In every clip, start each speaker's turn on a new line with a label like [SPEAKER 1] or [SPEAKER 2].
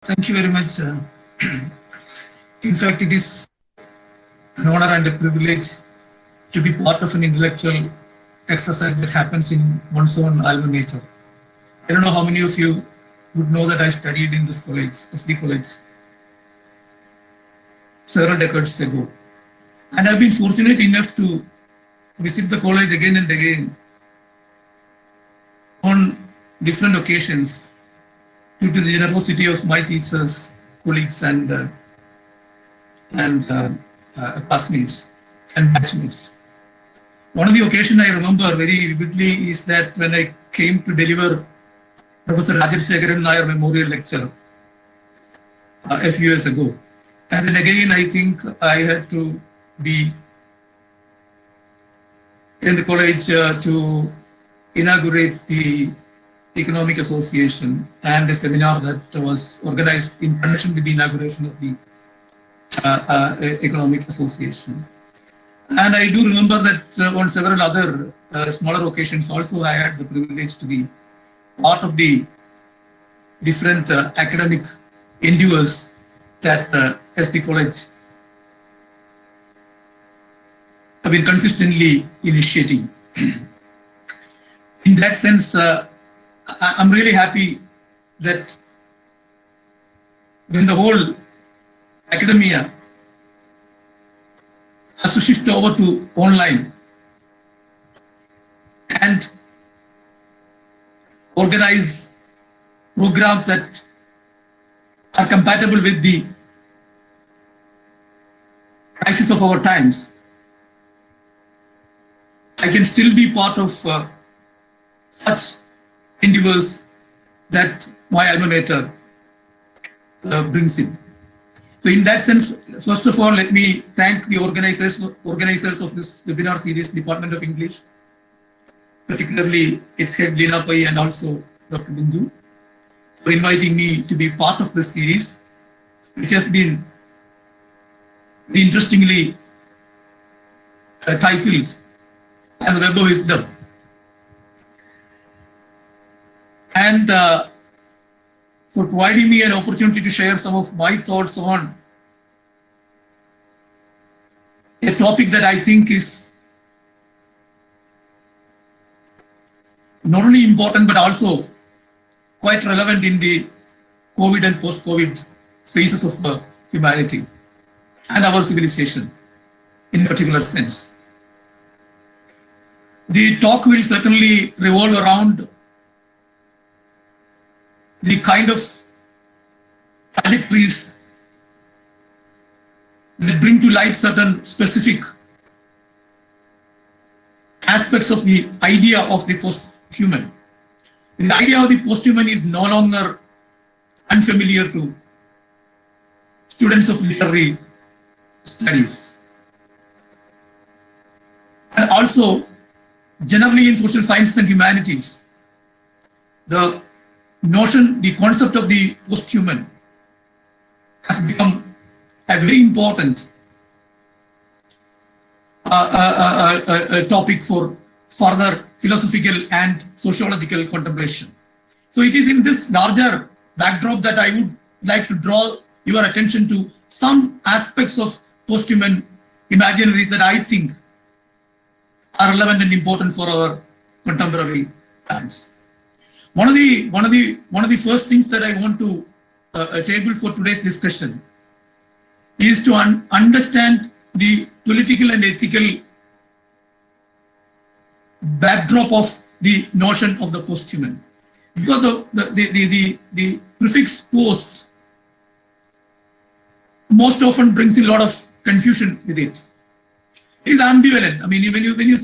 [SPEAKER 1] Thank you very much. In fact, it is an honor and a privilege to be part of an intellectual exercise that happens in one's own alma mater. I don't know how many of you would know that I studied in this college, SB College, several decades ago. And I've been fortunate enough to visit the college again and again on different occasions due to the generosity of my teachers, colleagues, and classmates and batchmates. One of the occasions I remember very vividly is that when I came to deliver Professor Rajarshekaran Nair Memorial Lecture a few years ago. And then again, I think I had to be in the college to inaugurate the Economic Association and a seminar that was organized in connection with the inauguration of the Economic Association. And I do remember that on several other smaller occasions also I had the privilege to be part of the different academic endeavors that SB College have been consistently initiating. In that sense, I'm really happy that when the whole academia has to shift over to online and organize programs that are compatible with the crisis of our times, I can still be part of such endeavors that my alma mater brings in. So in that sense, first of all, let me thank the organizers of this webinar series, Department of English, particularly its head Lina Pai and also Dr. Bindu, for inviting me to be part of this series, which has been interestingly titled as Web of Wisdom. And for providing me an opportunity to share some of my thoughts on a topic that I think is not only important but also quite relevant in the COVID and post-COVID phases of humanity and our civilization in a particular sense. The talk will certainly revolve around the kind of trajectories that bring to light certain specific aspects of the idea of the post-human. The idea of the post-human is no longer unfamiliar to students of literary studies. And also, generally in social sciences and humanities, the notion, the concept of the post-human has become a very important topic for further philosophical and sociological contemplation. So it is in this larger backdrop that I would like to draw your attention to some aspects of post-human imaginaries that I think are relevant and important for our contemporary times. One of the first things that I want to table for today's discussion is to understand the political and ethical backdrop of the notion of the post-human. Because the prefix post most often brings a lot of confusion with it. It is ambivalent. I mean, when you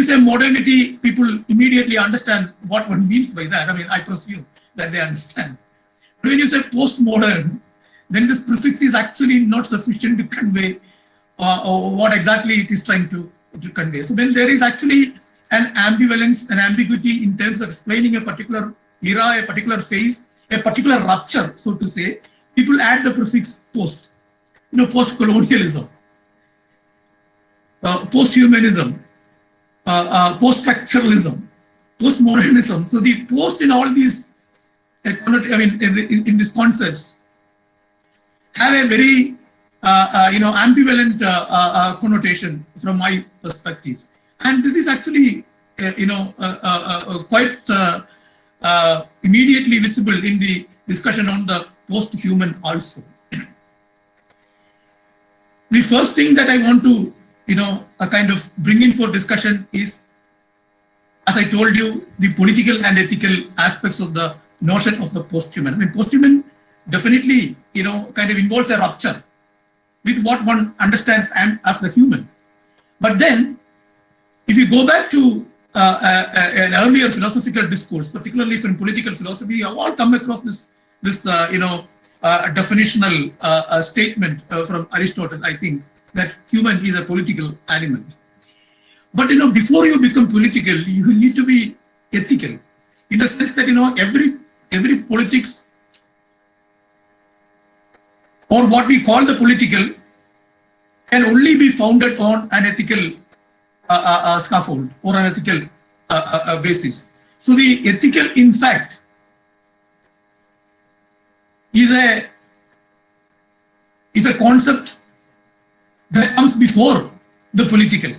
[SPEAKER 1] say modernity, people immediately understand what one means by that. I mean, I presume that they understand. But when you say postmodern, then this prefix is actually not sufficient to convey what exactly it is trying to convey. So when there is actually an ambivalence, an ambiguity in terms of explaining a particular era, a particular phase, a particular rupture, so to say, people add the prefix post. Post-colonialism, post-humanism, post-structuralism, post-modernism. So the post in all these in these concepts have a very ambivalent connotation from my perspective, and this is actually quite immediately visible in the discussion on the post-human also. The first thing that I want to kind of bring in for discussion is, as I told you, the political and ethical aspects of the notion of the post-human. I mean, post-human definitely kind of involves a rupture with what one understands as the human. But then, if you go back to an earlier philosophical discourse, particularly from political philosophy, you have all come across this definitional statement from Aristotle, I think, that human is a political animal. But before you become political, you need to be ethical, in the sense that every politics, or what we call the political, can only be founded on an ethical scaffold or an ethical basis. So the ethical, in fact, is a concept that comes before the political.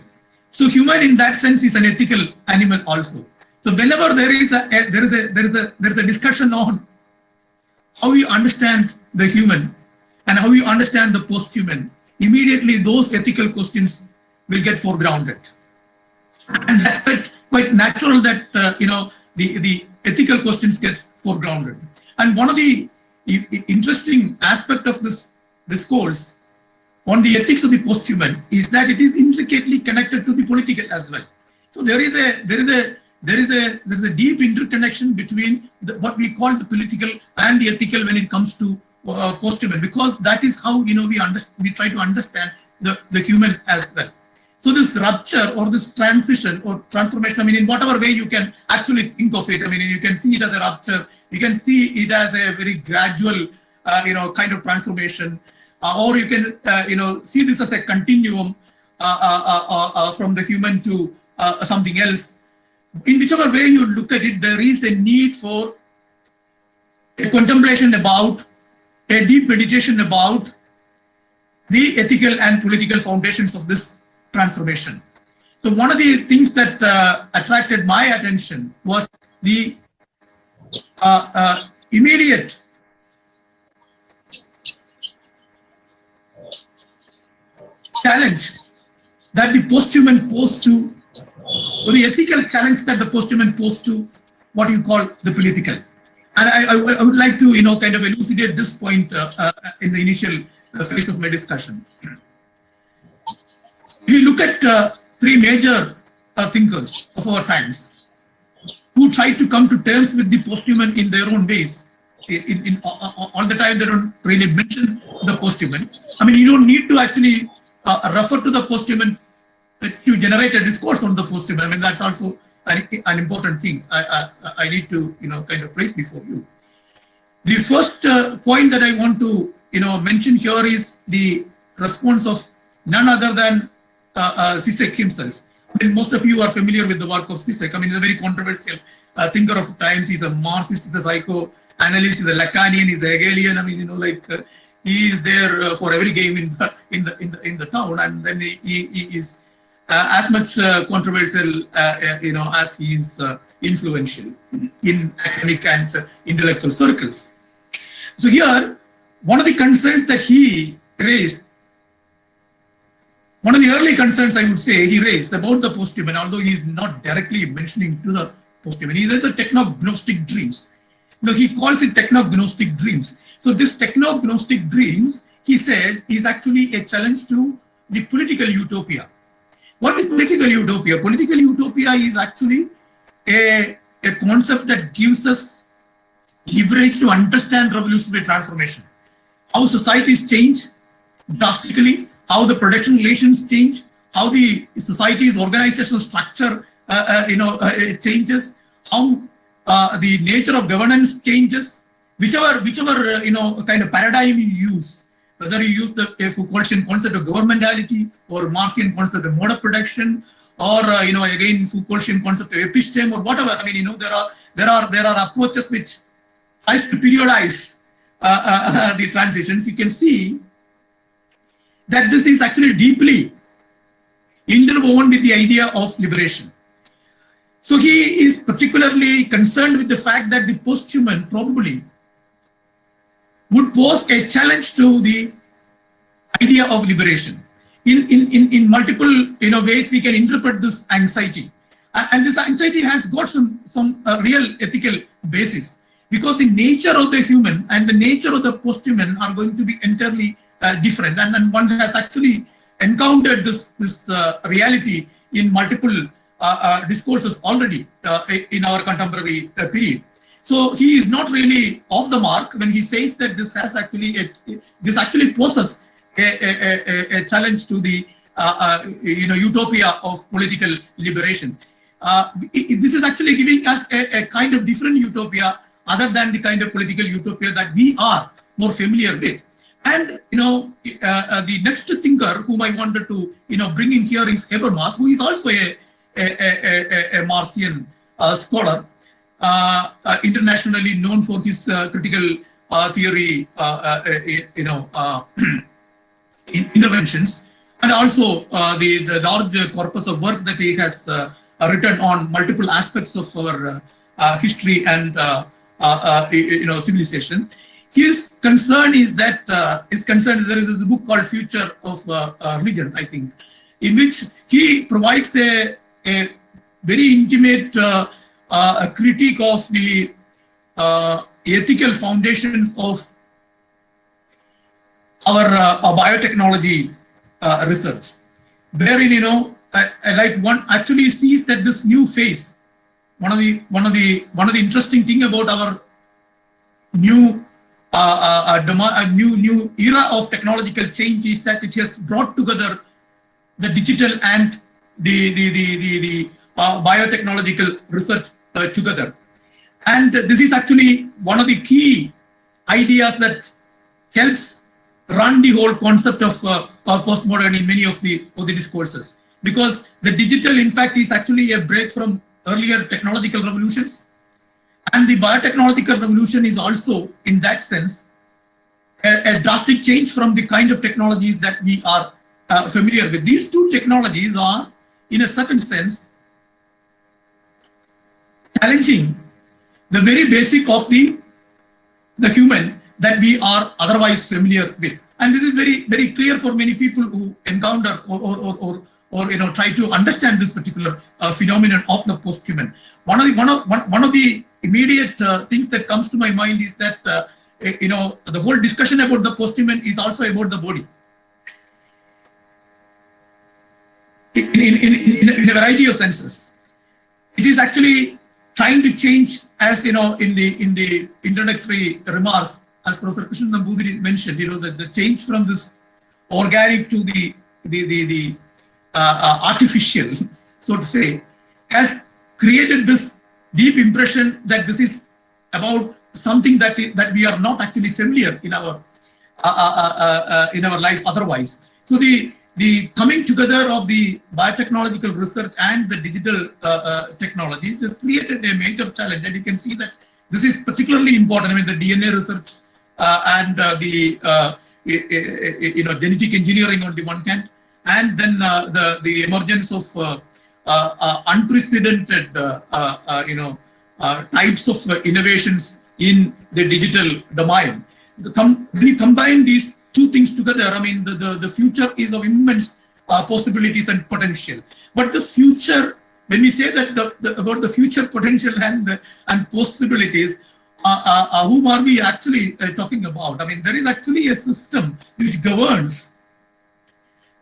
[SPEAKER 1] So human, in that sense, is an ethical animal also. So whenever there is a discussion on how you understand the human and how you understand the post-human, immediately those ethical questions will get foregrounded. And that's quite natural that the ethical questions get foregrounded. And one of the interesting aspect of this discourse on the ethics of the post-human is that it is intricately connected to the political as well. So there is a deep interconnection between what we call the political and the ethical when it comes to post-human, because that is how we try to understand the human as well. So this rupture or this transition or transformation, I mean, in whatever way you can actually think of it, I mean, you can see it as a rupture, you can see it as a very gradual, kind of transformation, or you can, see this as a continuum from the human to something else. In whichever way you look at it, there is a need for a contemplation about, a deep meditation about the ethical and political foundations of this transformation. So one of the things that attracted my attention was the immediate challenge that the post-human posed to, or the ethical challenge that the post-human posed to what you call the political. And I would like to, kind of elucidate this point in the initial phase of my discussion. If you look at three major thinkers of our times who tried to come to terms with the post-human in their own ways, all the time they don't really mention the post-human. I mean, you don't need to actually refer to the post-human to generate a discourse on the post-human. I mean, that's also an important thing I need to, kind of place before you. The first point that I want to, mention here is the response of none other than Zizek himself. I mean, most of you are familiar with the work of Zizek. I mean, he's a very controversial thinker of times. He's a Marxist, he's a psychoanalyst, he's a Lacanian, he's a Hegelian. I mean, he is there for every game in the town, and then he is as much controversial, as he is influential in academic and intellectual circles. So here, one of the concerns that he raised, one of the early concerns I would say he raised about the post-human, although he is not directly mentioning to the post-human, he is the technognostic dreams. He calls it technognostic dreams. So this technognostic dreams, he said, is actually a challenge to the political utopia. What is political utopia? Political utopia is actually a concept that gives us leverage to understand revolutionary transformation. How societies change drastically, how the production relations change, how the society's organizational structure changes, how the nature of governance changes, whichever kind of paradigm you use, whether you use the Foucaultian concept of governmentality or Marxian concept of mode of production, or again Foucaultian concept of episteme or whatever. I mean, there are approaches which tries to periodize the transitions, you can see that this is actually deeply interwoven with the idea of liberation. So he is particularly concerned with the fact that the post-human probably would pose a challenge to the idea of liberation. In multiple ways, we can interpret this anxiety. And this anxiety has got some real ethical basis, because the nature of the human and the nature of the post-human are going to be entirely different. And one has actually encountered this reality in multiple discourses already in our contemporary period. So he is not really off the mark when he says that this actually poses a challenge to the utopia of political liberation. This is actually giving us a kind of different utopia other than the kind of political utopia that we are more familiar with. And the next thinker whom I wanted to bring in here is Habermas, who is also a Marxian scholar, internationally known for his critical theory interventions, and also the large corpus of work that he has written on multiple aspects of our history and civilization. His concern is that there is a book called Future of Religion, I think, in which he provides a very intimate critique of the ethical foundations of our biotechnology research, wherein like one actually sees that this new phase, one of the interesting thing about our new new era of technological change is that it has brought together the digital and the biotechnological research together. And this is actually one of the key ideas that helps run the whole concept of postmodern in many of the discourses, because the digital, in fact, is actually a break from earlier technological revolutions, and the biotechnological revolution is also, in that sense, a drastic change from the kind of technologies that we are familiar with. These two technologies are, in a certain sense, challenging the very basic of the human that we are otherwise familiar with. And this is very, very clear for many people who encounter or try to understand this particular phenomenon of the post-human. One of the immediate things that comes to my mind is that the whole discussion about the post-human is also about the body. In a variety of senses, it is actually trying to change, as in the introductory remarks, as Professor Krishnan Namboothiri mentioned, the change from this organic to the artificial, so to say, has created this deep impression that this is about something that we are not actually familiar in our life otherwise. So the coming together of the biotechnological research and the digital technologies has created a major challenge, and you can see that this is particularly important. I mean, the DNA research and the genetic engineering on the one hand, and then the emergence of unprecedented types of innovations in the digital domain. When you combine these two things together, I mean, the future is of immense possibilities and potential. But the future, when we say that about the future potential and possibilities, whom are we actually talking about? I mean, there is actually a system which governs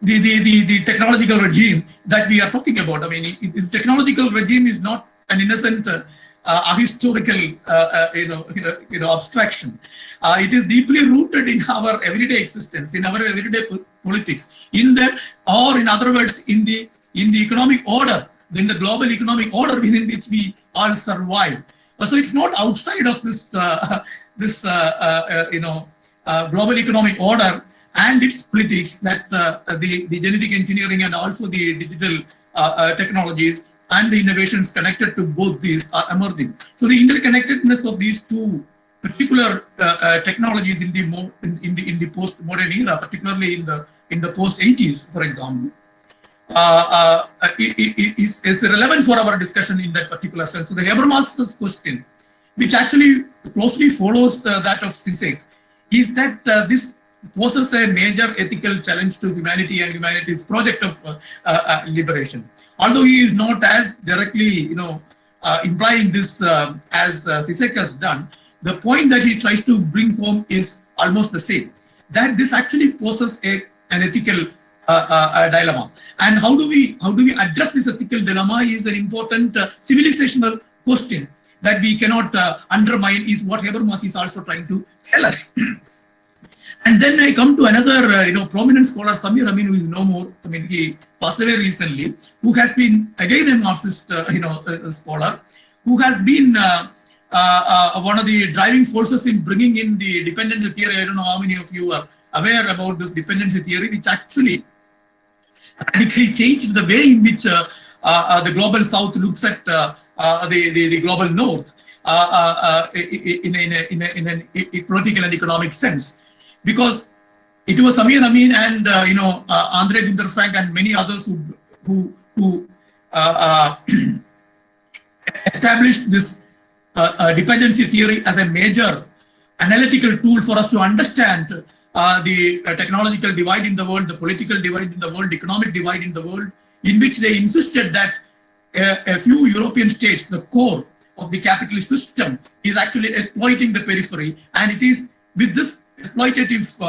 [SPEAKER 1] the technological regime that we are talking about. I mean, this technological regime is not an innocent ahistorical abstraction. It is deeply rooted in our everyday existence, in our everyday politics, in other words, in the economic order, in the global economic order within which we all survive. So it's not outside of this global economic order and its politics that the genetic engineering and also the digital technologies and the innovations connected to both these are emerging. So the interconnectedness of these two particular technologies in the post-modern era, particularly in the post-80s, for example, is relevant for our discussion in that particular sense. So the Habermas's question, which actually closely follows that of Zizek, is that this poses a major ethical challenge to humanity and humanity's project of liberation. Although he is not as directly, implying this as Zizek has done, the point that he tries to bring home is almost the same. That this actually poses an ethical dilemma, and how do we address this ethical dilemma is an important civilizational question that we cannot undermine, is what Habermas is also trying to tell us. And then I come to another prominent scholar, Samir Amin, who is no more. I mean, he passed away recently, who has been again a Marxist scholar, who has been one of the driving forces in bringing in the dependency theory. I don't know how many of you are aware about this dependency theory, which actually radically changed the way in which the global South looks at the global North in a political and economic sense, because it was Samir Amin and Andre Gunther Frank and many others who established this dependency theory as a major analytical tool for us to understand the technological divide in the world, the political divide in the world, economic divide in the world, in which they insisted that a few European states, the core of the capitalist system, is actually exploiting the periphery, and it is with this exploitative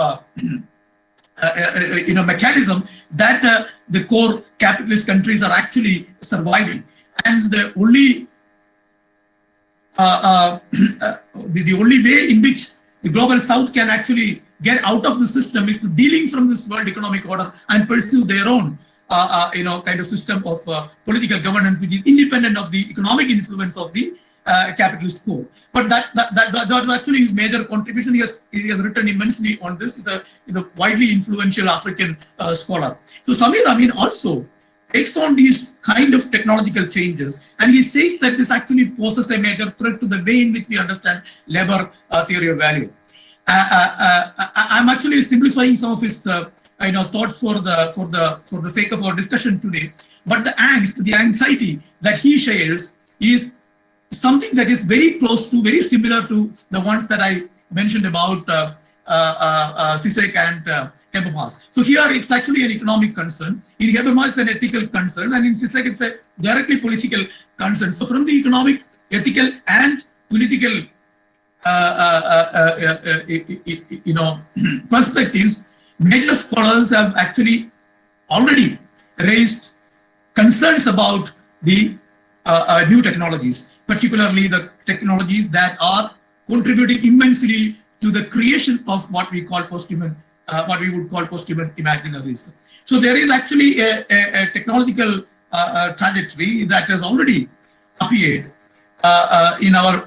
[SPEAKER 1] mechanism that the core capitalist countries are actually surviving, and the only the only way in which the global South can actually get out of the system is to dealing from this world economic order and pursue their own kind of system of political governance, which is independent of the economic influence of the capitalist core. But that was actually his major contribution. He has written immensely on this. He's a widely influential African scholar. So Samir Amin also takes on these kind of technological changes, and he says that this actually poses a major threat to the way in which we understand labor theory of value. I'm actually simplifying some of his thoughts for the sake of our discussion today. But the angst, the anxiety that he shares is something that is very close to, very similar to the ones that I mentioned about Zizek and Habermas. So here it's actually an economic concern. In Habermas, it's an ethical concern, and in Zizek, it's a directly political concern. So from the economic, ethical, and political perspectives, major scholars have actually already raised concerns about the new technologies, particularly the technologies that are contributing immensely to the creation of what we call post-human, what we would call post-human imaginaries. So there is actually a technological trajectory that has already appeared in our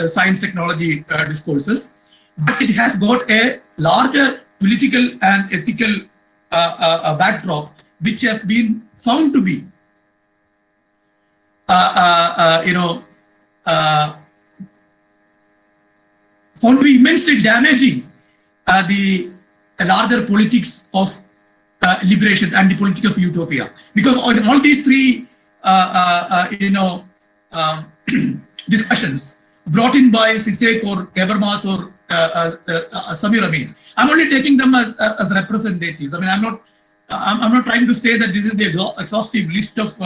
[SPEAKER 1] science technology discourses, but it has got a larger political and ethical backdrop, which has been found to be found to be immensely damaging the larger politics of liberation and the politics of utopia, because on all these three discussions brought in by Zizek or Habermas or Samir Amin, I'm only taking them as representatives. I mean, I'm not trying to say that this is the exhaustive list of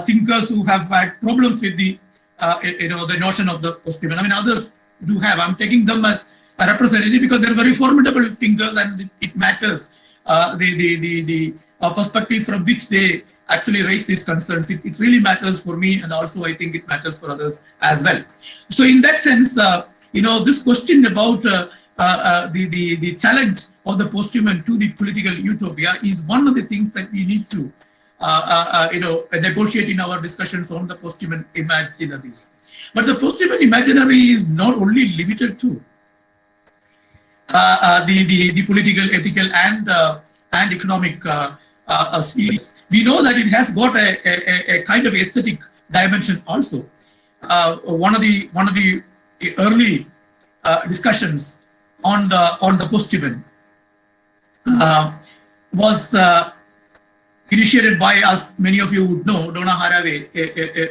[SPEAKER 1] thinkers who have had problems with the the notion of the post-human. I mean, others do have. I'm taking them as a representative because they're very formidable thinkers, and it matters the perspective from which they actually raise these concerns. It really matters for me, and also I think it matters for others as well. So in that sense, this question about the challenge of the post-human to the political utopia is one of the things that we need to negotiate in our discussions on the post-human imaginaries. But the post-human imaginary is not only limited to the political, ethical, and economic spheres. We know that it has got a kind of aesthetic dimension also. One of the early discussions on the post-human was initiated by, as many of you would know, Donna Haraway,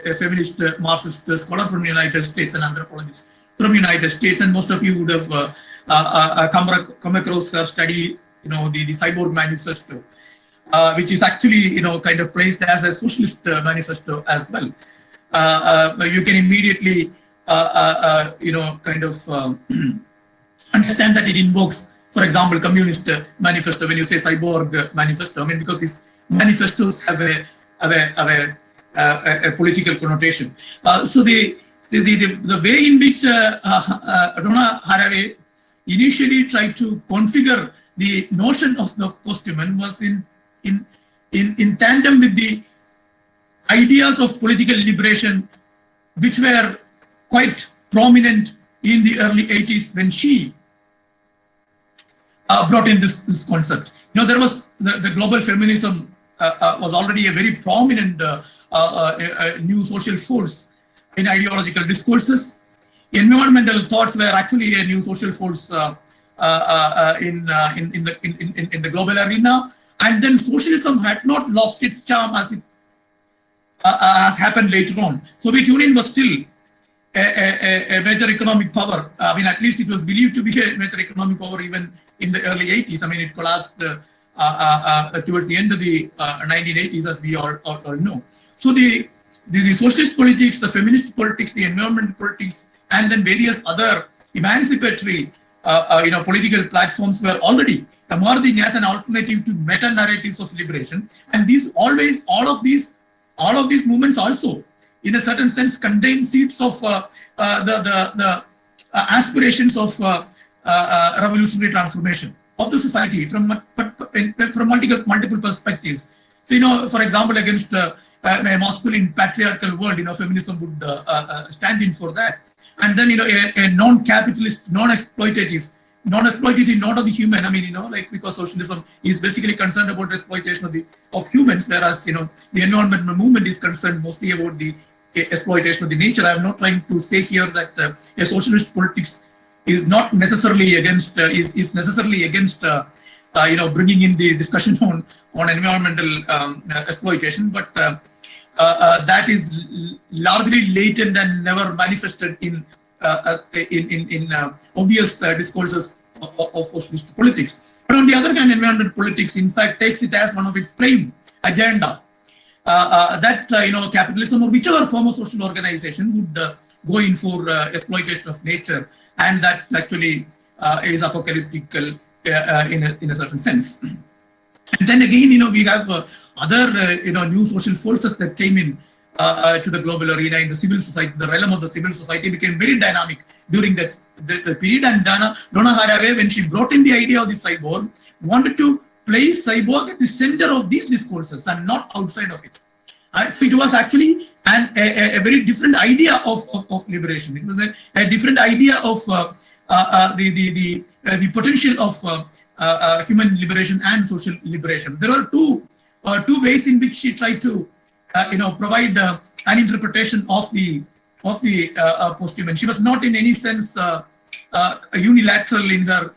[SPEAKER 1] a feminist Marxist scholar from the United States, an anthropologist from the United States, and most of you would have come across her study, the Cyborg Manifesto, which is actually, kind of placed as a socialist manifesto as well. You can immediately, kind of understand that it invokes, for example, Communist Manifesto when you say Cyborg Manifesto. I mean, because these manifestos have a political connotation. So the way in which Donna Haraway initially tried to configure the notion of the post-human was in tandem with the ideas of political liberation, which were quite prominent in the early 80s when she brought in this concept. There was the global feminism was already a very prominent new social force in ideological discourses. Environmental thoughts were actually a new social force in the global arena, and then socialism had not lost its charm as it has happened later on. Soviet Union was still a major economic power. I mean, at least it was believed to be a major economic power even in the early 80s. I mean, it collapsed towards the end of the 1980s, as we all know. So the socialist politics, the feminist politics, the environmental politics, and then various other emancipatory political platforms were already emerging as an alternative to meta narratives of liberation. And all of these movements also, in a certain sense, contain seeds of the aspirations of revolutionary transformation of the society from multiple perspectives. So, for example, against a masculine patriarchal world, feminism would stand in for that. And then, a non-capitalist, non-exploitative, not of the human. I mean, because socialism is basically concerned about exploitation of humans, whereas, the environmental movement is concerned mostly about the exploitation of the nature. I am not trying to say here that a socialist politics is not necessarily against, is necessarily against, bringing in the discussion on environmental exploitation, but that is largely latent and never manifested in obvious discourses of socialist politics. But on the other hand, environmental politics, in fact, takes it as one of its prime agenda that capitalism or whichever form of social organization would go in for exploitation of nature, and that actually is apocalyptic in a certain sense. And then again, we have other new social forces that came in to the global arena in the civil society. The realm of the civil society became very dynamic during the period. And Donna Haraway, when she brought in the idea of the cyborg, wanted to place cyborg at the center of these discourses and not outside of it. So it was actually a very different idea of liberation. It was a different idea of the potential of human liberation and social liberation. There are two ways in which she tried to provide an interpretation of the post-human. She was not in any sense unilateral in her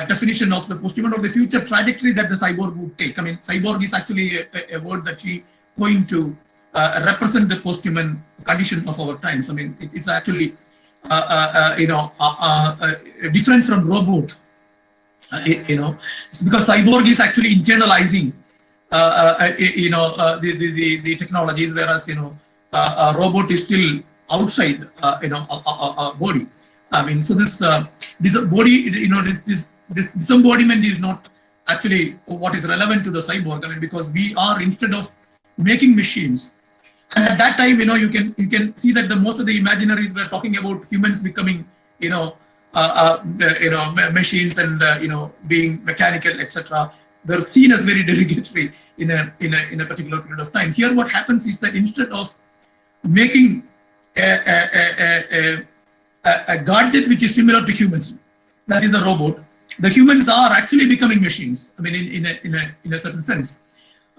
[SPEAKER 1] definition of the post-human or the future trajectory that the cyborg would take. I mean, cyborg is actually a word that she coined to represent the post-human condition of our times. I mean, it's actually different from robot. It's because cyborg is actually internalizing the technologies, whereas a robot is still outside a body. I mean, so this body, this disembodiment is not actually what is relevant to the cyborg. I mean, because we are, instead of making machines, and at that time, you can see that most of the imaginaries were talking about humans becoming machines and being mechanical, etc. They're seen as very derogatory in a particular period of time. Here, what happens is that instead of making a gadget which is similar to humans, that is a robot, the humans are actually becoming machines. I mean, in a certain sense,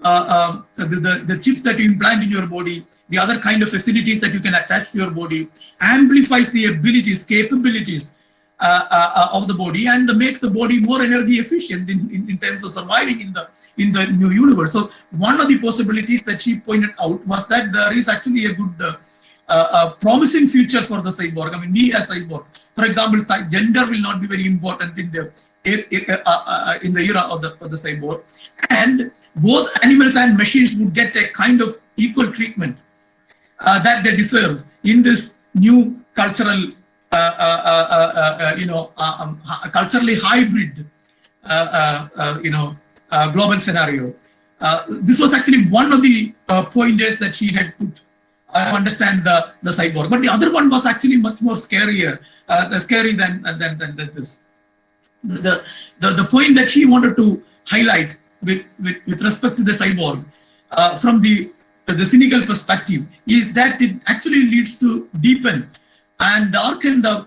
[SPEAKER 1] the chips that you implant in your body, the other kind of facilities that you can attach to your body, amplifies the abilities, capabilities of the body, and makes the body more energy efficient in terms of surviving in the new universe. So one of the possibilities that she pointed out was that there is actually a good promising future for the cyborg. I mean, we as cyborg, for example, gender will not be very important in the era of the cyborg, and both animals and machines would get a kind of equal treatment that they deserve in this new cultural, culturally hybrid, global scenario. This was actually one of the pointers that she had put. I understand the cyborg, but the other one was actually much more scary than this. The point that she wanted to highlight with respect to the cyborg from the cynical perspective is that it actually leads to deepen and darken the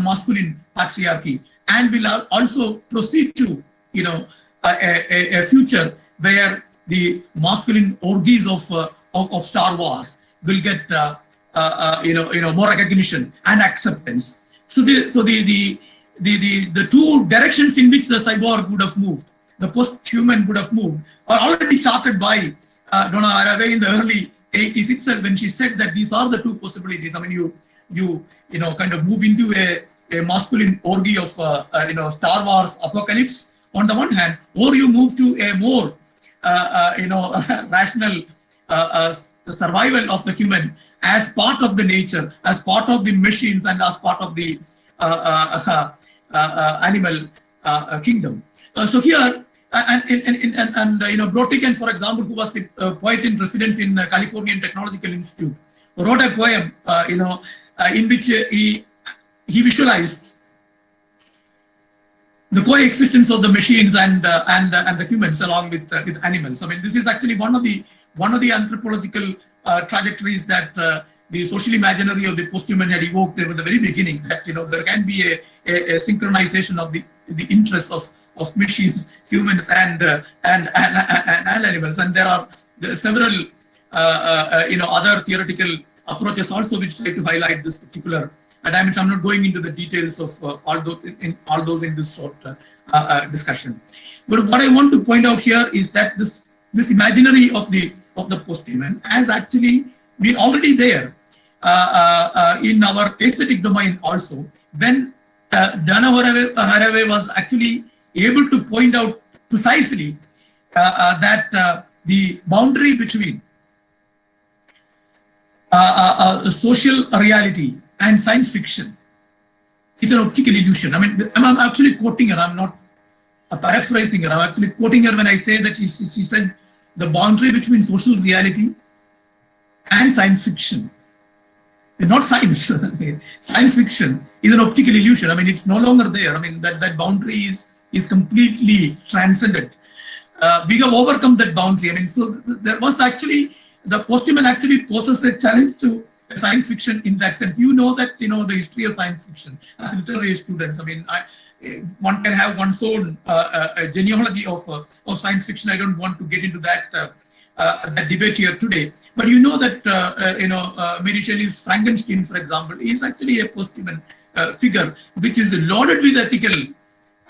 [SPEAKER 1] masculine patriarchy, and will also proceed to a future where the masculine orgies of Star Wars will get more recognition and acceptance. So the two directions in which the cyborg would have moved, the post-human would have moved, are already charted by Donna Haraway in the early 80s itself, when she said that these are the two possibilities. I mean, you kind of move into a masculine orgy of Star Wars apocalypse on the one hand, or you move to a more rational survival of the human as part of the nature, as part of the machines, and as part of the animal kingdom. So here, Brotigan, for example, who was the poet in residence in Californian Technological Institute, wrote a poem, in which he visualized the coexistence of the machines and the humans along with animals. I mean, this is actually one of the anthropological trajectories that the social imaginary of the post-human had evoked at the very beginning. That there can be a synchronization of the interests of machines, humans, and animals, and there are several other theoretical approaches also which try to highlight this particular dimension. I'm not going into the details of all those in this short discussion. But what I want to point out here is that this imaginary of the post-human has actually been already there in our aesthetic domain also. When Donna Haraway was actually able to point out precisely that the boundary between social reality and science fiction is an optical illusion. I mean, I'm actually quoting her. I'm not paraphrasing her. I'm actually quoting her when I say that she said the boundary between social reality and science fiction, not science. Science fiction is an optical illusion. I mean, it's no longer there. I mean, that boundary is completely transcended. We have overcome that boundary. I mean, so there was actually, the post-human actually poses a challenge to science fiction in that sense. You know that, the history of science fiction as literary students. I mean, one can have one's own genealogy of science fiction. I don't want to get into that debate here today. But you know that, Mary Shelley's Frankenstein, for example, is actually a post-human figure, which is loaded with ethical,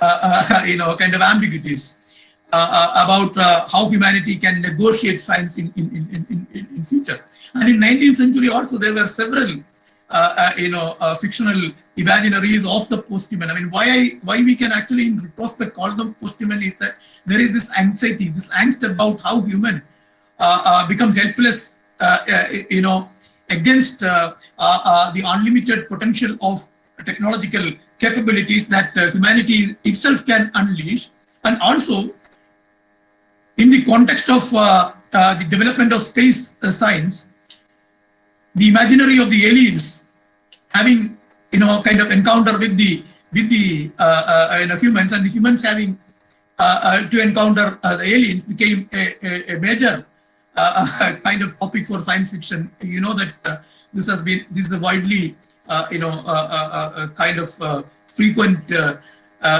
[SPEAKER 1] kind of ambiguities about how humanity can negotiate science in future. And in 19th century also, there were several, fictional imaginaries of the post-human. I mean, why we can actually in retrospect call them post-human is that there is this anxiety, this angst about how human become helpless, against the unlimited potential of technological capabilities that humanity itself can unleash. And also, in the context of the development of space science, the imaginary of the aliens having, kind of encounter with the humans, and the humans having to encounter the aliens became a major kind of topic for science fiction. You know that this is a widely, kind of frequent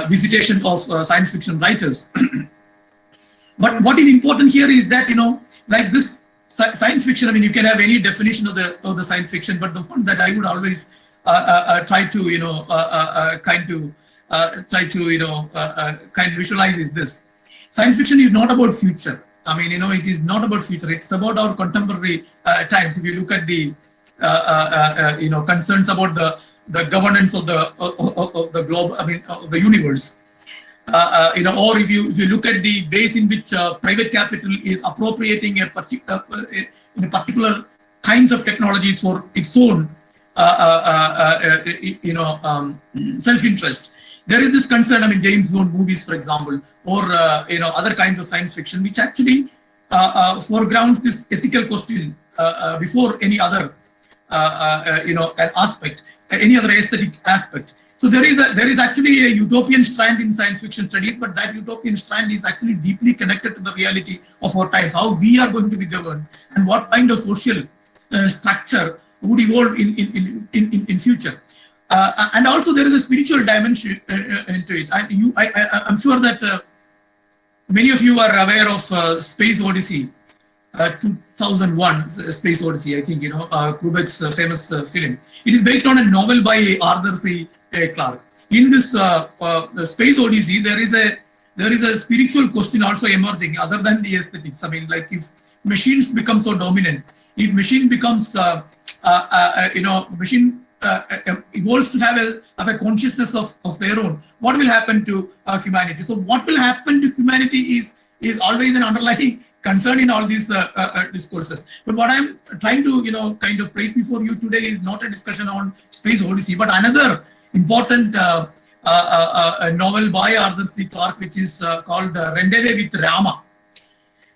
[SPEAKER 1] visitation of science fiction writers. But what is important here is that, like this science fiction, I mean, you can have any definition of the science fiction, but the one that I would always try to, kind of visualize is this. Science fiction is not about future. I mean, it is not about future. It's about our contemporary times. If you look at the, concerns about the governance of the globe, I mean, of the universe. Or if you look at the ways in which private capital is appropriating a particular kinds of technologies for its own, self-interest. There is this concern. I mean, James Bond movies, for example, or other kinds of science fiction, which actually foregrounds this ethical question before any other, an aspect, any other aesthetic aspect. So there is actually a utopian strand in science fiction studies, but that utopian strand is actually deeply connected to the reality of our times, how we are going to be governed, and what kind of social structure would evolve in future. And also there is a spiritual dimension into it. I'm sure that many of you are aware of Space Odyssey, 2001 Space Odyssey, I think, Kubrick's famous film. It is based on a novel by Arthur C. Clarke. In this Space Odyssey, there is a spiritual question also emerging other than the aesthetics. I mean, like, if machines become so dominant, if machine becomes, machine evolves to have a consciousness of their own, what will happen to humanity? So what will happen to humanity is always an underlying concern in all these discourses. But what I'm trying to, kind of place before you today is not a discussion on Space Odyssey, but another important novel by Arthur C. Clarke, which is called Rendezvous with Rama.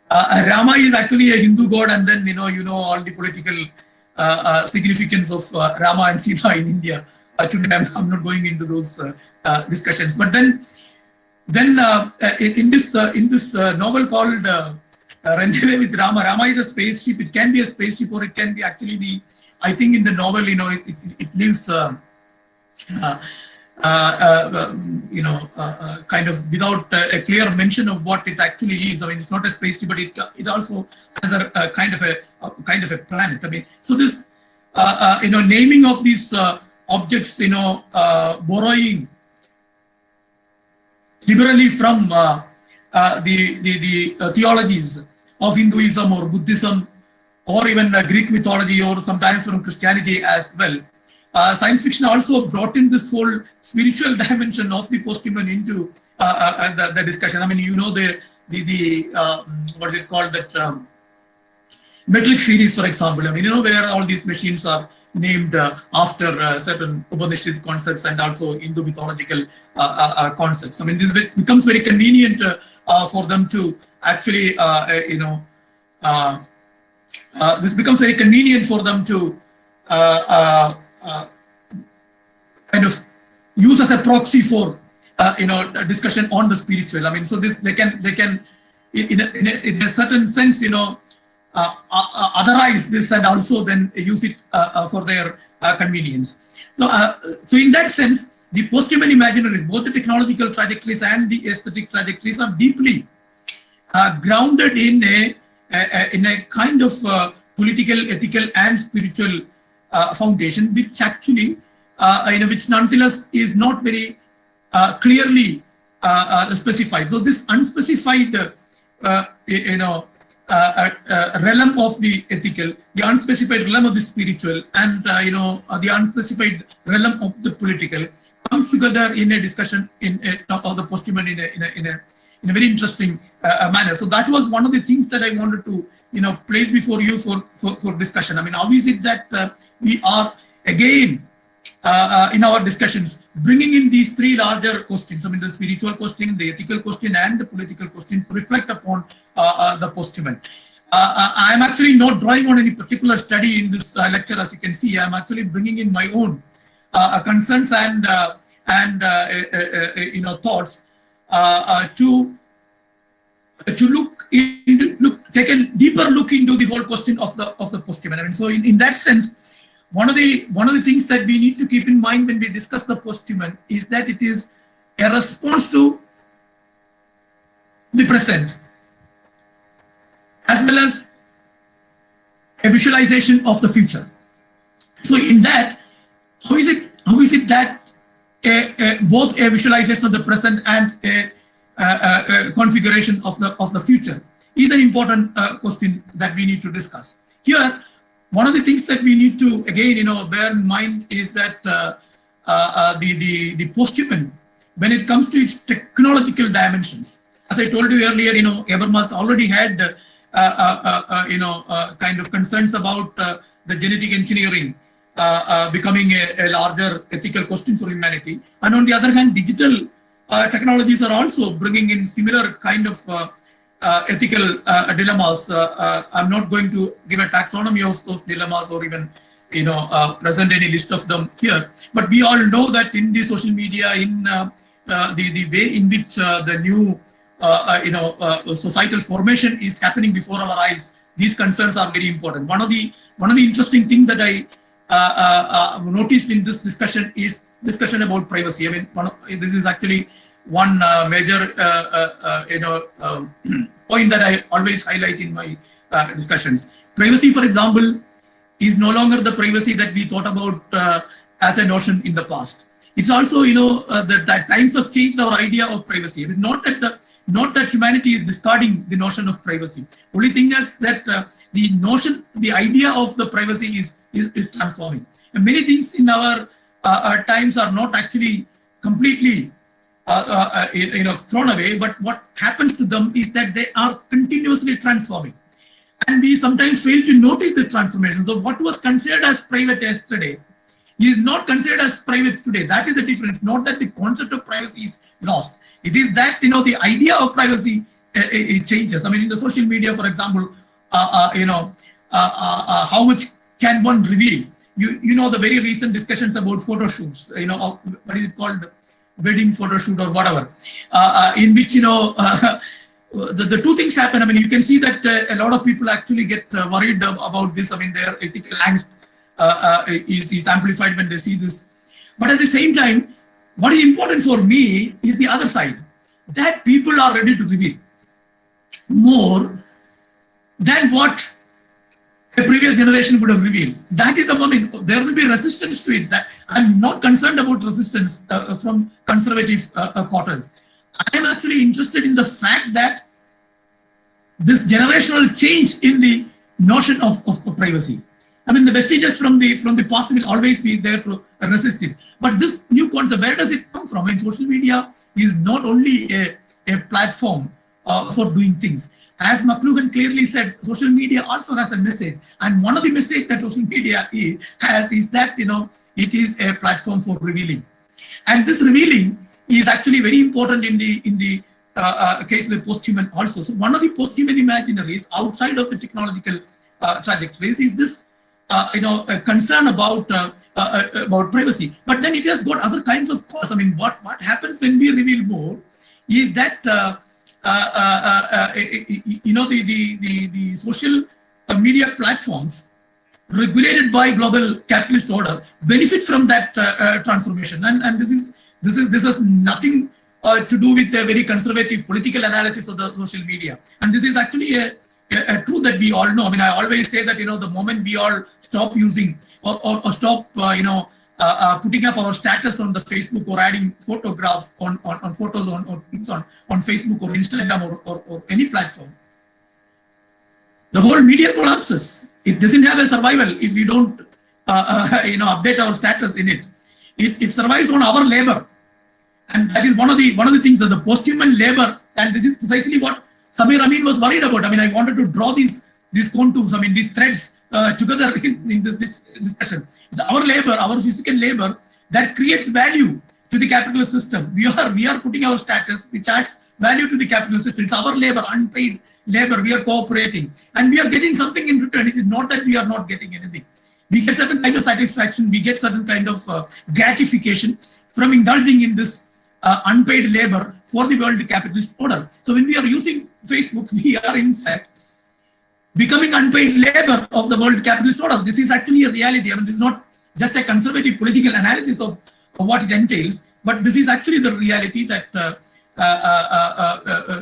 [SPEAKER 1] Rama is actually a Hindu god, and then, all the political significance of Rama and Sita in India. Today, I'm not going into those discussions. But then in this novel called Rendezvous with Rama, Rama is a spaceship. It can be a spaceship, or it can be actually the, I think in the novel, it lives, kind of without a clear mention of what it actually is. I mean, it's not a spaceship, but it's also another kind of a planet. I mean, so this naming of these objects, borrowing liberally from the theologies of Hinduism or Buddhism, or even Greek mythology, or sometimes from Christianity as well. Science fiction also brought in this whole spiritual dimension of the posthuman into the discussion. I mean, the what is it called, that Matrix series, for example. I mean, where all these machines are named after certain Upanishad concepts and also Hindu mythological concepts. I mean, this becomes very convenient for them to actually, this becomes very convenient for them to kind of use as a proxy for a discussion on the spiritual. I mean, so this they can in a certain sense, otherize this and also then use it for their convenience. So in that sense, the posthuman imaginaries, both the technological trajectories and the aesthetic trajectories, are deeply grounded in a kind of political, ethical, and spiritual foundation, which actually, which nonetheless is not very clearly specified. So this unspecified, realm of the ethical, the unspecified realm of the spiritual, and the unspecified realm of the political come together in a discussion of the posthuman in a very interesting manner. So that was one of the things that I wanted to place before you for discussion. I mean, how is it that we are again in our discussions bringing in these three larger questions? I mean, the spiritual question, the ethical question, and the political question, to reflect upon the posthuman. I am actually not drawing on any particular study in this lecture. As you can see, I am actually bringing in my own concerns and thoughts to take a deeper look into the whole question of the posthuman. I mean, so in that sense, one of the things that we need to keep in mind when we discuss the posthuman is that it is a response to the present. as well as a visualization of the future. So in that, how is it that both a visualization of the present and a configuration of the future is an important question that we need to discuss. Here, one of the things that we need to again bear in mind is that the posthuman, when it comes to its technological dimensions, as I told you earlier, Habermas already had kind of concerns about the genetic engineering becoming a larger ethical question for humanity. And on the other hand, digital technologies are also bringing in similar kind of ethical dilemmas. I'm not going to give a taxonomy of those dilemmas or even present any list of them here. But we all know that in the social media, in the way in which the new societal formation is happening before our eyes, these concerns are very important. One of the interesting things that I noticed in this discussion is discussion about privacy. I mean, this is actually one major point that I always highlight in my discussions. Privacy, for example, is no longer the privacy that we thought about as a notion in the past. It's also, that times have changed our idea of privacy. It's not that humanity is discarding the notion of privacy. Only thing is that the idea of the privacy is transforming. And many things in our times are not actually completely thrown away, but what happens to them is that they are continuously transforming. And we sometimes fail to notice the transformation. So what was considered as private yesterday is not considered as private today. That is the difference. Not that the concept of privacy is lost. It is that the idea of privacy it changes. I mean, in the social media, for example, how much can one reveal? The very recent discussions about photo shoots. What is it called? Wedding photo shoot or whatever, in which the two things happen. I mean, you can see that a lot of people actually get worried about this. I mean, their ethical angst is amplified when they see this. But at the same time, what is important for me is the other side, that people are ready to reveal more than what a previous generation would have revealed. That is the moment. There will be resistance to it. That I'm not concerned about resistance from conservative quarters. I am actually interested in the fact that this generational change in the notion of privacy. I mean, the vestiges from the past will always be there to resist it. But this new concept, where does it come from? And social media is not only a platform for doing things. As McLuhan clearly said, social media also has a message. And one of the messages that social media has is that, it is a platform for revealing. And this revealing is actually very important in the case of the posthuman also. So one of the posthuman imaginaries outside of the technological trajectories is this, a concern about privacy. But then it has got other kinds of costs. I mean, what happens when we reveal more is that the social media platforms regulated by global capitalist order benefit from that transformation, and this has nothing to do with a very conservative political analysis of the social media. And this is actually a truth that we all know. I mean, I always say that the moment we all stop using or stop putting up our status on the Facebook or adding photographs on photos on Facebook or Instagram or any platform, the whole media collapses. It doesn't have a survival if we don't update our status in it. It survives on our labor, and that is one of the things that the posthuman labor. And this is precisely what Samir Amin was worried about. I mean, I wanted to draw these contours. I mean, these threads together in this discussion. It's our labor, our physical labor, that creates value to the capitalist system. We are putting our status, which adds value to the capitalist system. It's our labor, unpaid labor. We are cooperating, and we are getting something in return. It is not that we are not getting anything. We get certain kind of satisfaction. We get certain kind of gratification from indulging in this unpaid labor for the world capitalist order. So when we are using Facebook, we are in fact becoming unpaid labor of the world capitalist order. This is actually a reality. I mean, this is not just a conservative political analysis of what it entails, but this is actually the reality that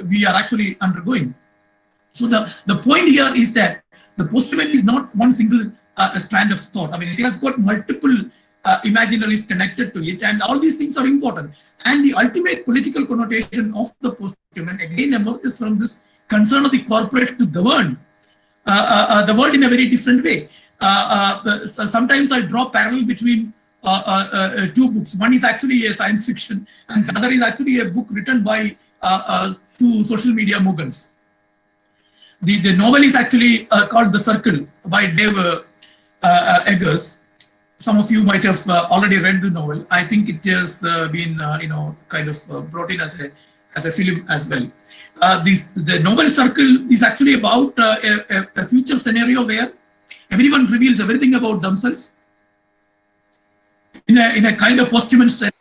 [SPEAKER 1] we are actually undergoing. So the point here is that the posthuman is not one single strand of thought. I mean, it has got multiple imaginaries connected to it, and all these things are important. And the ultimate political connotation of the posthuman again emerges from this concern of the corporate to govern the world in a very different way. Sometimes I draw parallel between two books. One is actually a science fiction, and the other is actually a book written by two social media moguls. The novel is actually called The Circle by Dave Eggers. Some of you might have already read the novel. I think it has been, kind of brought in as a film as well. The novel Circle is actually about a future scenario where everyone reveals everything about themselves in a kind of posthumous sense,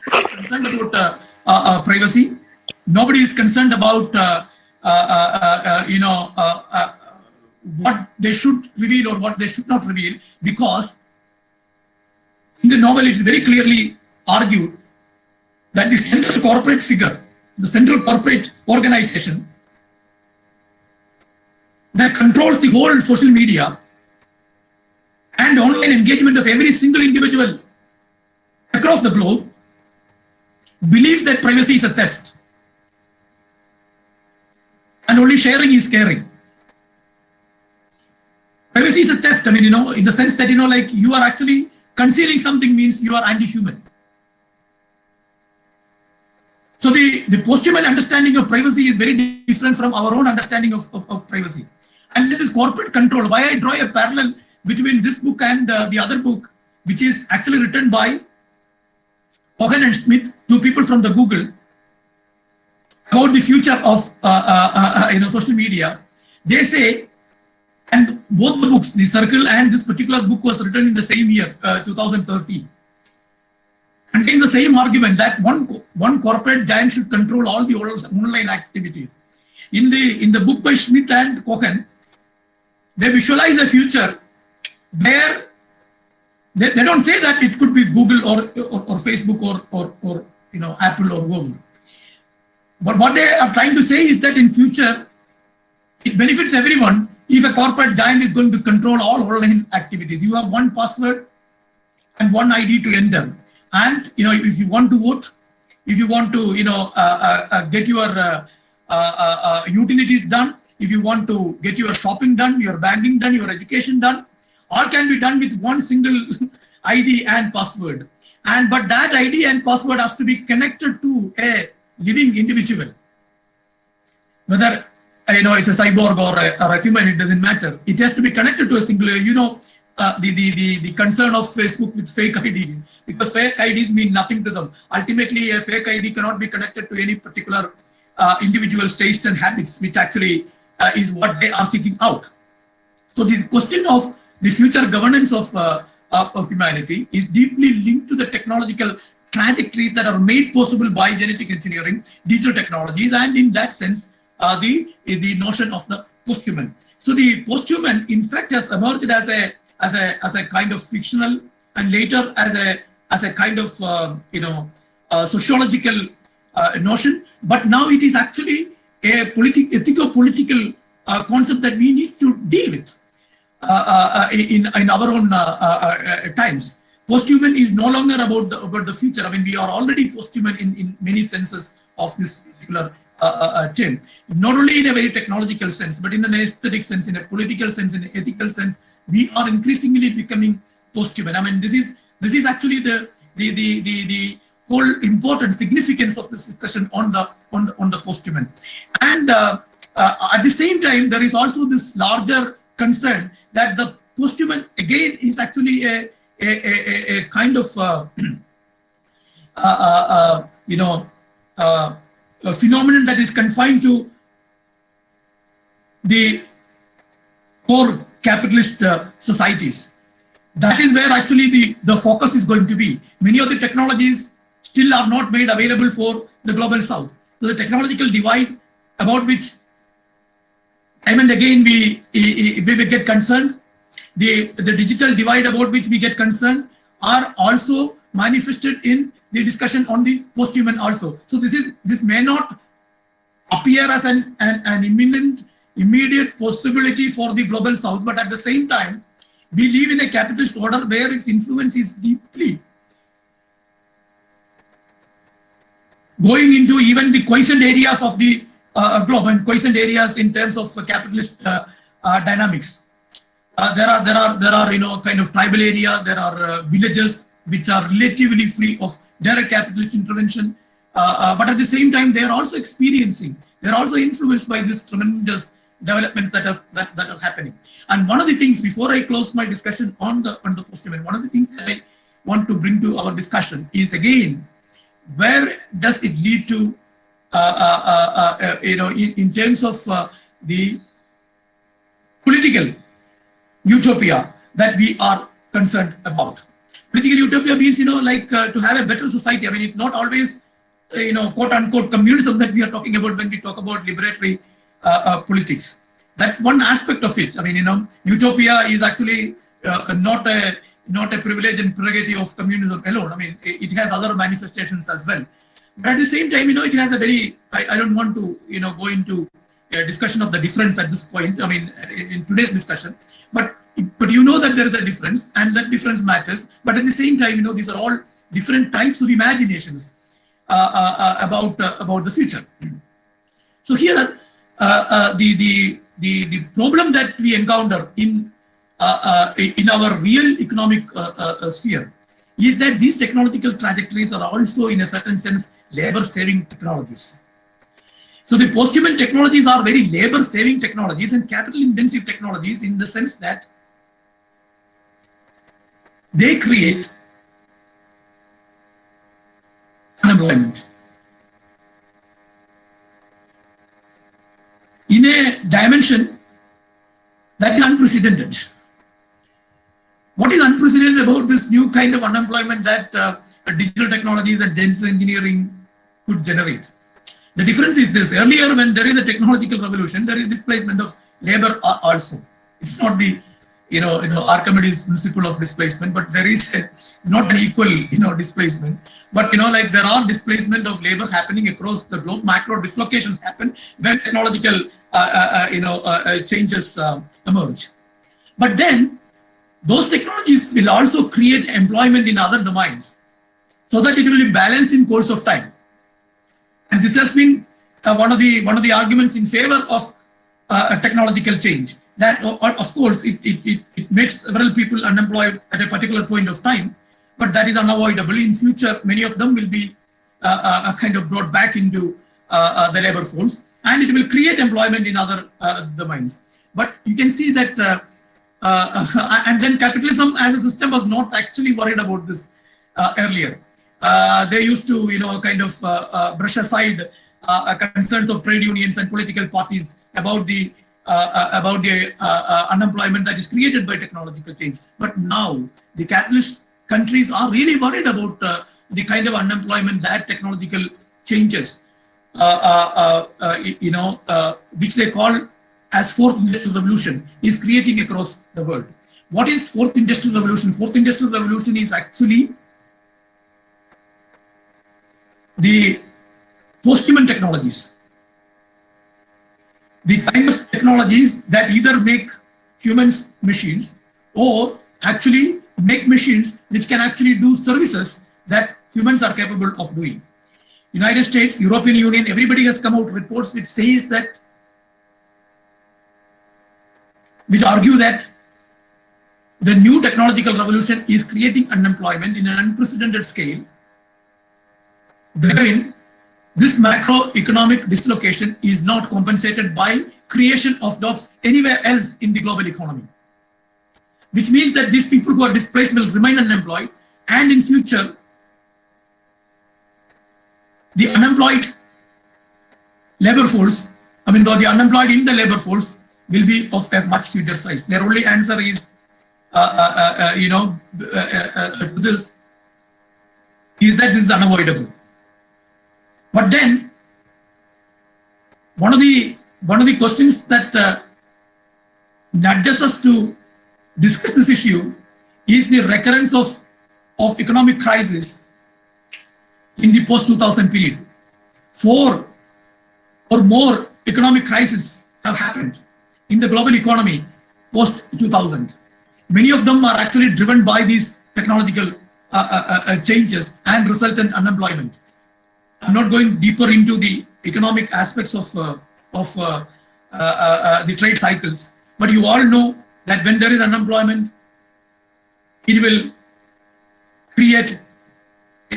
[SPEAKER 1] concerned about privacy. Nobody is concerned about what they should reveal or what they should not reveal, because in the novel it's very clearly argued that the central corporate figure, the central corporate organization that controls the whole social media and online engagement of every single individual across the globe, believes that privacy is a theft and only sharing is caring. Privacy is a theft. I mean, in the sense that, like you are actually concealing something means you are anti-human. So the posthuman understanding of privacy is very different from our own understanding of privacy. And this corporate control, why I draw a parallel between this book and the other book, which is actually written by Cohen and Smith, two people from the Google, about the future of social media. They say, and both the books, The Circle and this particular book, was written in the same year, 2013, contains the same argument that one corporate giant should control all the online activities. In the book by Smith and Cohen, they visualize a future where they don't say that it could be Google or Facebook or Apple or Google. But what they are trying to say is that in future, it benefits everyone if a corporate giant is going to control all online activities. You have one password and one ID to enter. And if you want to vote, if you want to get your utilities done, if you want to get your shopping done, your banking done, your education done, all can be done with one single ID and password. But that ID and password has to be connected to a living individual. Whether it's a cyborg or a human, it doesn't matter. It has to be connected to a singular. The concern of Facebook with fake IDs, because fake IDs mean nothing to them. Ultimately, a fake ID cannot be connected to any particular individual's taste and habits, which actually is what they are seeking out. So the question of the future governance of humanity is deeply linked to the technological trajectories that are made possible by genetic engineering, digital technologies, and in that sense, the notion of the posthuman. So the posthuman, in fact, has emerged as a kind of fictional, and later as a kind of sociological notion. But now it is actually a ethico-political concept that we need to deal with in our own times. Posthuman is no longer about the future. I mean, we are already posthuman in many senses of this particular term. Not only in a very technological sense, but in an aesthetic sense, in a political sense, in an ethical sense, we are increasingly becoming posthuman. I mean, this is actually the whole important significance of this discussion on the posthuman. And at the same time, there is also this larger concern that the posthuman again is actually a kind of a phenomenon that is confined to the core capitalist societies. That is where actually the focus is going to be. Many of the technologies still are not made available for the global south. So the technological divide about which time and again we get concerned, the digital divide about which we get concerned, are also manifested in the discussion on the posthuman also. So this may not appear as an imminent immediate possibility for the global south, but at the same time, we live in a capitalist order where its influence is deeply going into even the quiescent areas of the globe and quiescent areas in terms of capitalist dynamics. There are kind of tribal area. There are villages which are relatively free of direct capitalist intervention, but at the same time they are also experiencing. They are also influenced by this tremendous developments that are happening. And one of the things, before I close my discussion on the post-event, one of the things that I want to bring to our discussion is, again, where does it lead to, in terms of the political utopia that we are concerned about. Political utopia means, to have a better society. I mean, it's not always, quote unquote communism that we are talking about when we talk about liberatory politics. That's one aspect of it. I mean, utopia is actually not a privilege and prerogative of communism alone. I mean, it has other manifestations as well. But at the same time, it has a very, I don't want to, go into a discussion of the difference at this point, I mean, in today's discussion, but that there is a difference, and that difference matters. But at the same time, these are all different types of imaginations about the future. So here, the problem that we encounter in our real economic sphere is that these technological trajectories are also, in a certain sense, labor-saving technologies. So the post-human technologies are very labor-saving technologies and capital-intensive technologies, in the sense that they create unemployment in a dimension that is unprecedented. What is unprecedented about this new kind of unemployment that digital technologies and digital engineering could generate? The difference is this: earlier, when there is a technological revolution, there is displacement of labor also. It's not the Archimedes principle of displacement, but there is it's not an equal displacement. But there are displacement of labor happening across the globe. Macro dislocations happen when technological changes emerge. But then those technologies will also create employment in other domains, so that it will be balanced in course of time. And this has been one of the arguments in favor of technological change. That, of course, it makes several people unemployed at a particular point of time, but that is unavoidable. In future, many of them will be kind of brought back into the labor force, and it will create employment in other domains. But you can see that, and then capitalism as a system was not actually worried about this earlier. They used to, kind of brush aside concerns of trade unions and political parties about the unemployment that is created by technological change. But now the capitalist countries are really worried about the kind of unemployment that technological changes, which they call as fourth industrial revolution, is creating across the world. What is fourth industrial revolution? Fourth industrial revolution is actually the post-human technologies, the kind of technologies that either make humans machines, or actually make machines which can actually do services that humans are capable of doing. United States, European Union, everybody has come out with reports which says that, which argue that the new technological revolution is creating unemployment in an unprecedented scale, wherein this macroeconomic dislocation is not compensated by creation of jobs anywhere else in the global economy. Which means that these people who are displaced will remain unemployed, and in future, the unemployed labor force, the unemployed in the labor force will be of a much huger size. Their only answer is, to this, is that this is unavoidable. But then, one of the questions that nudges us to discuss this issue is the recurrence of economic crisis in the post-2000 period. 4 or more economic crises have happened in the global economy post 2000. Many of them are actually driven by these technological changes and resultant unemployment. I'm not going deeper into the economic aspects of the trade cycles, but you all know that when there is unemployment, it will create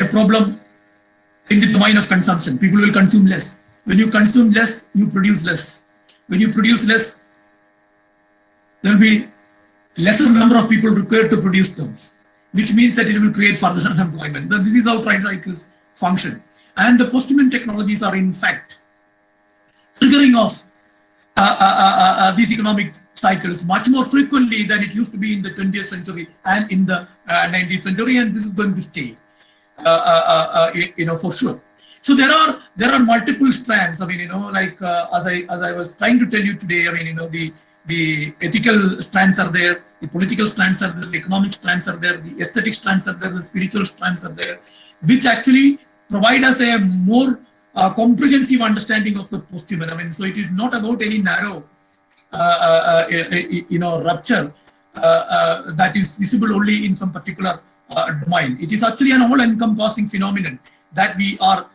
[SPEAKER 1] a problem in the domain of consumption. People will consume less. When you consume less, you produce less. When you produce less, there will be lesser number of people required to produce them, which means that it will create further unemployment. This is how trade cycles function. And the post-human technologies are in fact triggering off these economic cycles much more frequently than it used to be in the 20th century and in the 19th century, and this is going to stay, for sure. So there are multiple strands. I mean, like as I was trying to tell you today, I mean, the ethical strands are there, the political strands are there, the economic strands are there, the aesthetic strands are there, the spiritual strands are there, which actually provide us a more comprehensive understanding of the post-human. I mean, so it is not about any narrow, rupture that is visible only in some particular domain. It is actually an all-encompassing phenomenon that we are,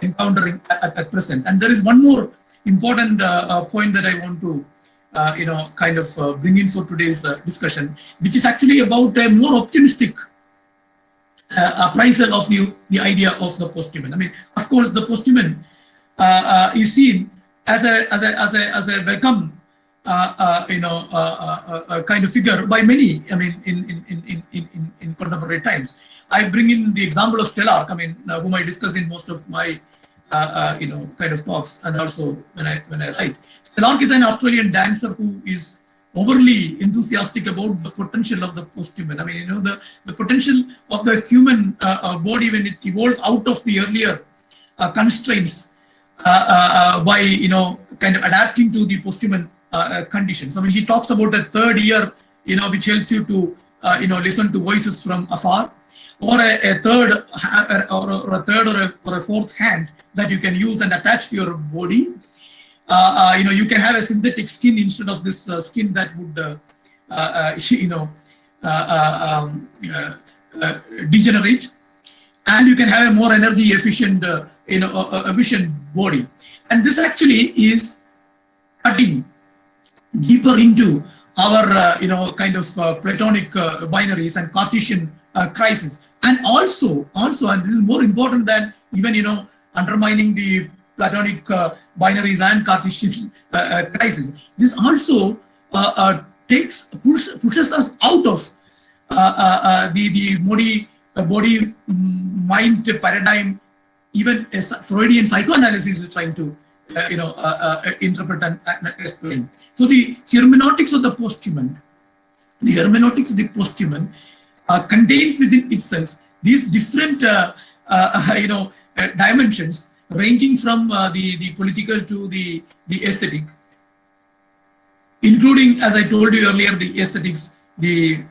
[SPEAKER 1] encountering at present. And there is one more important point that I want to, bring in for today's discussion, which is actually about a more optimistic appraisal of the idea of the post-human. I mean, of course, the post-human is seen as a welcome, kind of figure by many. I mean, in contemporary times. I bring in the example of Stelarc. I mean, whom I discuss in most of my kind of talks, and also when I write. Stelarc is an Australian dancer who is overly enthusiastic about the potential of the post-human. I mean, the potential of the human body when it evolves out of the earlier constraints by kind of adapting to the post-human conditions. I mean, he talks about a third ear, which helps you to listen to voices from afar, or a third or a fourth hand that you can use and attach to your body. You can have a synthetic skin instead of this skin that would, degenerate, and you can have a more energy efficient, efficient body. And this actually is cutting deeper into our, kind of Platonic binaries and Cartesian crisis, and also, and this is more important than even undermining the Platonic binaries and Cartesian crisis. This also pushes us out of the body-mind paradigm. Even a Freudian psychoanalysis is trying to interpret and explain. So the hermeneutics of the post-human, contains within itself these different dimensions, ranging from the political to the aesthetic, including, as I told you earlier, the aesthetics, the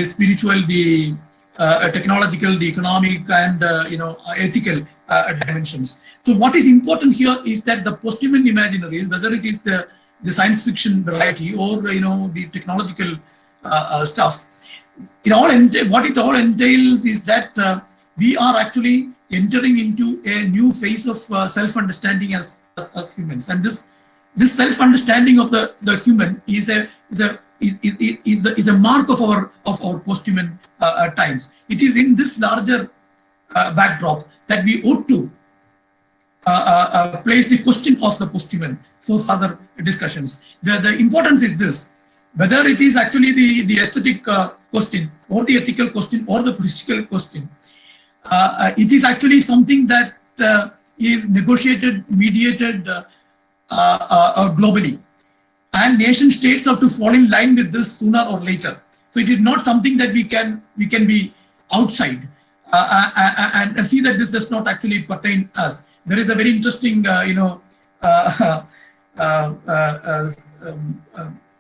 [SPEAKER 1] spiritual, the technological, the economic, and ethical dimensions. So what is important here is that the post-human imaginaries, whether it is the science fiction variety or the technological stuff, what it all entails is that we are actually entering into a new phase of self-understanding as humans, and this self-understanding of the human is a mark of our post-human times. It is in this larger backdrop that we ought to place the question of the post-human for further discussions. The importance is this: whether it is actually the aesthetic question, or the ethical question, or the political question, it is actually something that is negotiated, mediated globally, and nation states have to fall in line with this sooner or later. So it is not something that we can be outside and see that this does not actually pertain us. There is a very interesting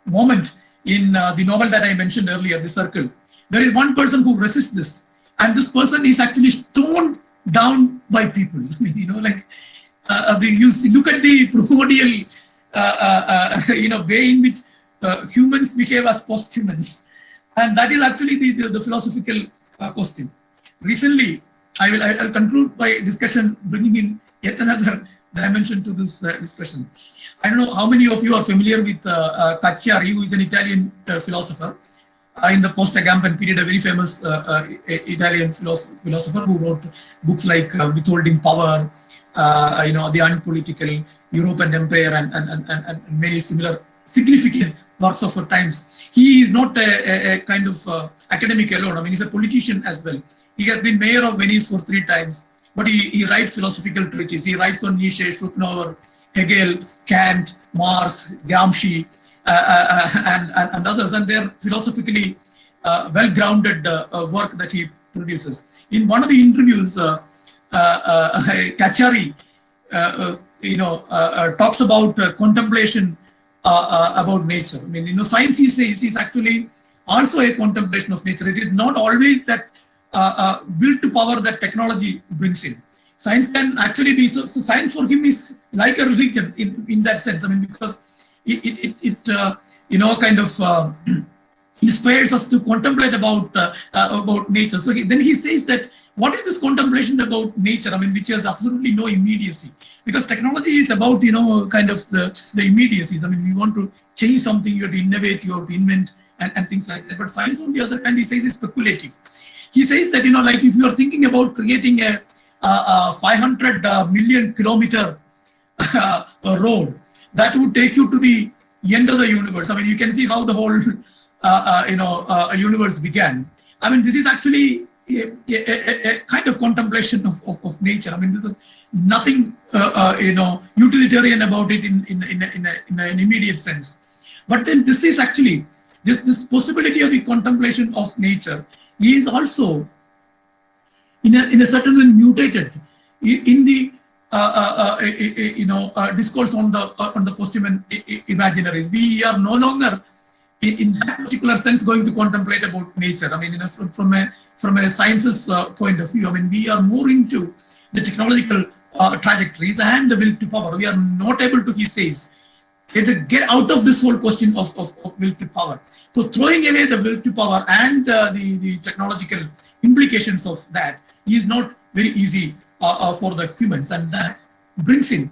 [SPEAKER 1] moment in the novel that I mentioned earlier, The Circle. There is one person who resists this, and this person is actually stoned down by people. I mean, look at the primordial way in which humans behave as post-humans, and that is actually the philosophical question. Recently, I'll conclude my discussion bringing in yet another dimension to this discussion. I don't know how many of you are familiar with Cacciari, who is an Italian philosopher. In the post-Agamben period, a very famous Italian philosopher who wrote books like Withholding Power, The Unpolitical, Europe and Empire, and many similar significant works of our times. He is not a kind of academic alone. I mean, he's a politician as well. He has been mayor of Venice for 3 times, but he writes philosophical treatises. He writes on Nietzsche, Schopenhauer, Hegel, Kant, Marx, Gramsci, and others, and their philosophically well-grounded work that he produces. In one of the interviews, Cacciari, talks about contemplation about nature. I mean, science, he says, is actually also a contemplation of nature. It is not always that will to power that technology brings in. Science can actually be, so science for him is like a religion in that sense. I mean, because it kind of inspires us to contemplate about nature. So then he says that what is this contemplation about nature? I mean, which has absolutely no immediacy, because technology is about kind of the immediacies. I mean, we want to change something, you have to innovate, you have to invent, and things like that. But science, on the other hand, he says is speculative. He says that like if you are thinking about creating a 500 million kilometer road, that would take you to the end of the universe. I mean, you can see how the whole universe began. I mean, this is actually a kind of contemplation of nature. I mean, this is nothing utilitarian about it in an immediate sense. But then this is actually this possibility of the contemplation of nature is also in a certain way mutated in the discourse on the post-human imaginaries. We are no longer in that particular sense going to contemplate about nature. I mean, from a science's point of view, I mean, we are more into the technological trajectories and the will to power. We are not able to, he says, get out of this whole question of will to power. So throwing away the will to power and the technological implications of that is not very easy for the humans, and that brings in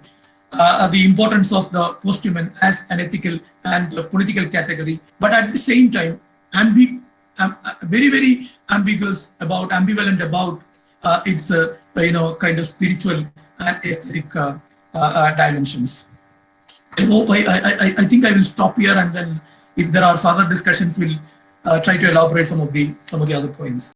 [SPEAKER 1] the importance of the post-human as an ethical and political category, but at the same time, very, very ambivalent about its kind of spiritual and aesthetic dimensions. I hope I think I will stop here, and then if there are further discussions, we'll try to elaborate some of the other points.